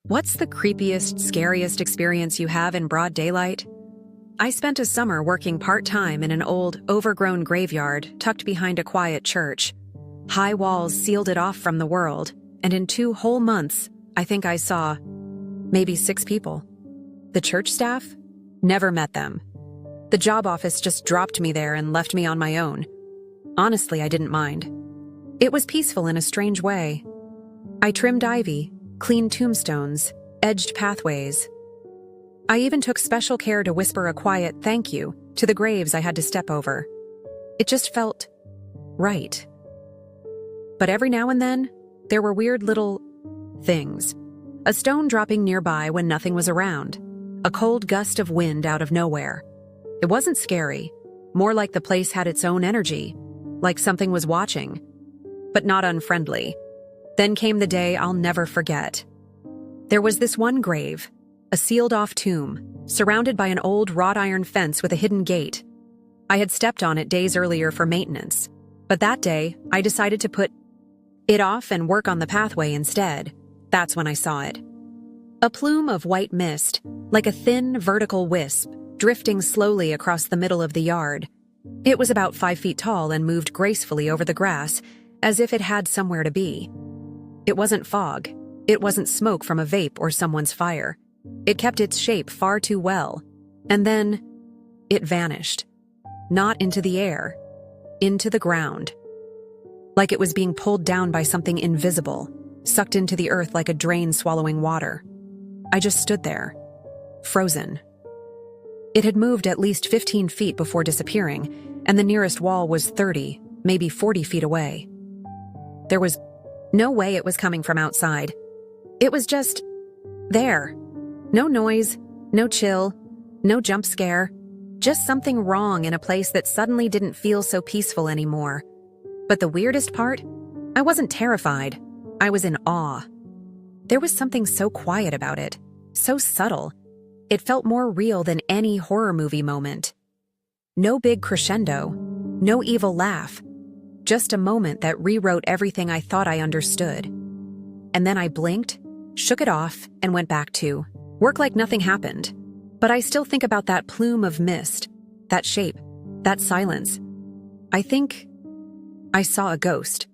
What's the creepiest, scariest experience you have in broad daylight? I spent a summer working part-time in an old, overgrown graveyard tucked behind a quiet church. High walls sealed it off from the world, and in 2 whole months, I think I saw maybe 6 people. The church staff? Never met them. The job office just dropped me there and left me on my own. Honestly, I didn't mind. It was peaceful in a strange way. I trimmed ivy, cleaned tombstones, edged pathways. I even took special care to whisper a quiet thank you to the graves I had to step over. It just felt right. But every now and then, there were weird little things. A stone dropping nearby when nothing was around. A cold gust of wind out of nowhere. It wasn't scary, more like the place had its own energy, like something was watching, but not unfriendly. Then came the day I'll never forget. There was this one grave, a sealed-off tomb, surrounded by an old wrought iron fence with a hidden gate. I had stepped on it days earlier for maintenance, but that day I decided to put it off and work on the pathway instead. That's when I saw it. A plume of white mist, like a thin, vertical wisp, drifting slowly across the middle of the yard. It was about 5 feet tall and moved gracefully over the grass, as if it had somewhere to be. It wasn't fog. It wasn't smoke from a vape or someone's fire. It kept its shape far too well. And then, it vanished. Not into the air. Into the ground. Like it was being pulled down by something invisible, sucked into the earth like a drain swallowing water. I just stood there, frozen. It had moved at least 15 feet before disappearing, and the nearest wall was 30, maybe 40 feet away. There was no way it was coming from outside. It was just there. No noise, no chill, no jump scare, just something wrong in a place that suddenly didn't feel so peaceful anymore. But the weirdest part? I wasn't terrified. I was in awe. There was something so quiet about it, so subtle. It felt more real than any horror movie moment. No big crescendo, no evil laugh, just a moment that rewrote everything I thought I understood. And then I blinked, shook it off, and went back to work like nothing happened. But I still think about that plume of mist, that shape, that silence. I think I saw a ghost.